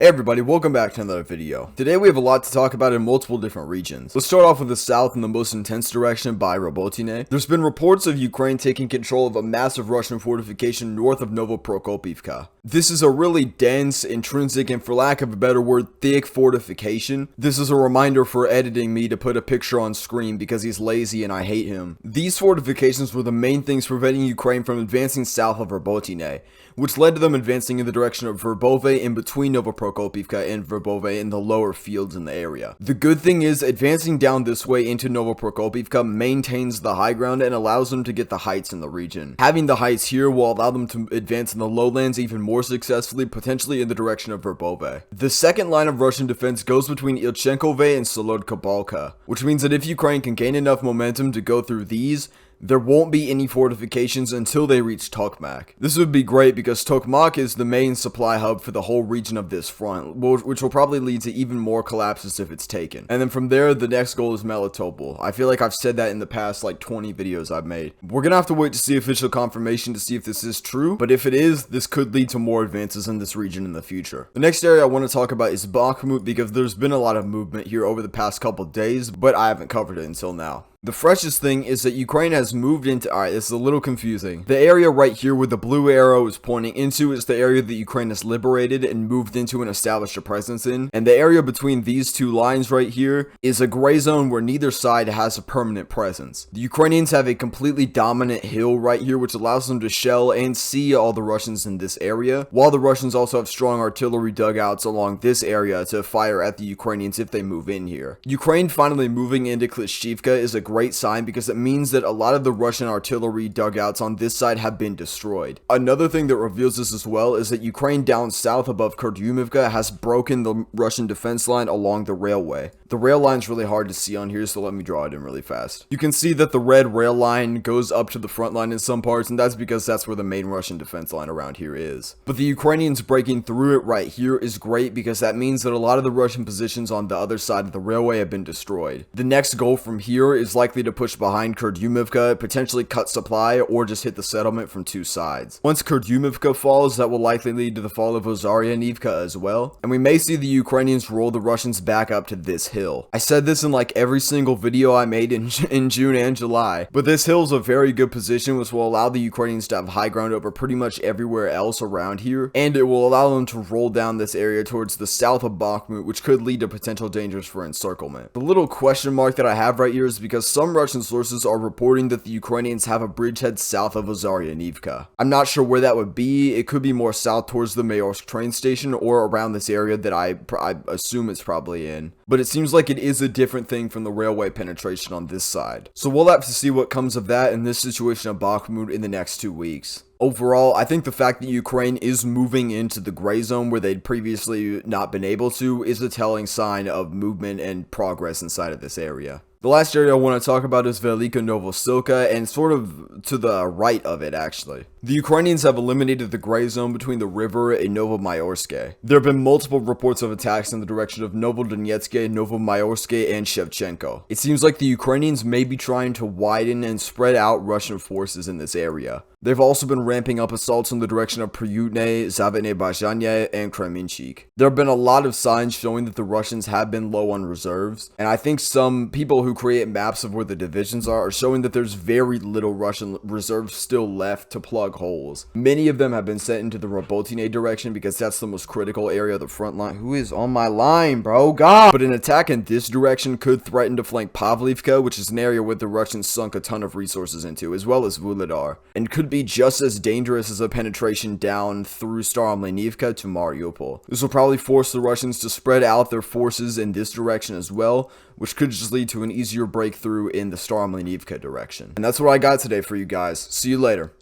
Hey everybody, welcome back to another video. Today we have a lot to talk about in multiple different regions. Let's start off with the south and the most intense direction by Robotine. There's been reports of Ukraine taking control of a massive Russian fortification north of Novopokrovka. This is a really dense, intrinsic, and for lack of a better word, thick fortification. This is a reminder for editing me to put a picture on screen because he's lazy and I hate him. These fortifications were the main things preventing Ukraine from advancing south of Robotine, which led to them advancing in the direction of Verbove in between Novopokrovka and Verbove in the lower fields in the area. The good thing is, advancing down this way into Novopokrovka maintains the high ground and allows them to get the heights in the region. Having the heights here will allow them to advance in the lowlands even more successfully, potentially in the direction of Verbove. The second line of Russian defense goes between Ilchenkove and Solodkobalka, which means that if Ukraine can gain enough momentum to go through these, there won't be any fortifications until they reach Tokmak. This would be great because Tokmak is the main supply hub for the whole region of this front, which will probably lead to even more collapses if it's taken. And then from there, the next goal is Melitopol. I feel like I've said that in the past like 20 videos I've made. We're gonna have to wait to see official confirmation to see if this is true, but if it is, this could lead to more advances in this region in the future. The next area I want to talk about is Bakhmut because there's been a lot of movement here over the past couple days, but I haven't covered it until now. The freshest thing is that Ukraine has moved into, alright, this is a little confusing. The area right here where the blue arrow is pointing into is the area that Ukraine has liberated and moved into and established a presence in. And the area between these two lines right here is a gray zone where neither side has a permanent presence. The Ukrainians have a completely dominant hill right here which allows them to shell and see all the Russians in this area, while the Russians also have strong artillery dugouts along this area to fire at the Ukrainians if they move in here. Ukraine finally moving into Klishchivka is a great sign because it means that a lot of the Russian artillery dugouts on this side have been destroyed. Another thing that reveals this as well is that Ukraine down south above Kurdyumivka has broken the Russian defense line along the railway. The rail line's really hard to see on here, so let me draw it in really fast. You can see that the red rail line goes up to the front line in some parts, and that's because that's where the main Russian defense line around here is. But the Ukrainians breaking through it right here is great because that means that a lot of the Russian positions on the other side of the railway have been destroyed. The next goal from here is likely to push behind Kurdyumivka, potentially cut supply, or just hit the settlement from two sides. Once Kurdyumivka falls, that will likely lead to the fall of Ozaryanivka as well, and we may see the Ukrainians roll the Russians back up to this hill. I said this in like every single video I made in June and July, but this hill is a very good position which will allow the Ukrainians to have high ground over pretty much everywhere else around here, and it will allow them to roll down this area towards the south of Bakhmut, which could lead to potential dangers for encirclement. The little question mark that I have right here is because some Russian sources are reporting that the Ukrainians have a bridgehead south of Ozaryanivka. I'm not sure where that would be. It could be more south towards the Mayorsk train station or around this area that I assume it's probably in. But it seems like it is a different thing from the railway penetration on this side. So we'll have to see what comes of that in this situation of Bakhmut in the next 2 weeks. Overall, I think the fact that Ukraine is moving into the gray zone where they'd previously not been able to is a telling sign of movement and progress inside of this area. The last area I want to talk about is Velika Novosilka, and sort of to the right of it actually. The Ukrainians have eliminated the gray zone between the river and Novomayorsk. There have been multiple reports of attacks in the direction of Novodonetsk, Novomayorsk, and Shevchenko. It seems like the Ukrainians may be trying to widen and spread out Russian forces in this area. They've also been ramping up assaults in the direction of Priutne, Zaporizhzhia, and Kreminna. There have been a lot of signs showing that the Russians have been low on reserves, and I think some people who create maps of where the divisions are showing that there's very little Russian reserves still left to plug holes. Many of them have been sent into the Robotine direction because that's the most critical area of the front line. Who is on my line, bro? God! But an attack in this direction could threaten to flank Pavlivka, which is an area where the Russians sunk a ton of resources into, as well as Vuhledar, and could be just as dangerous as a penetration down through Staromlynivka to Mariupol. This will probably force the Russians to spread out their forces in this direction as well, which could just lead to an easier breakthrough in the Staromlynivka direction. And that's what I got today for you guys. See you later.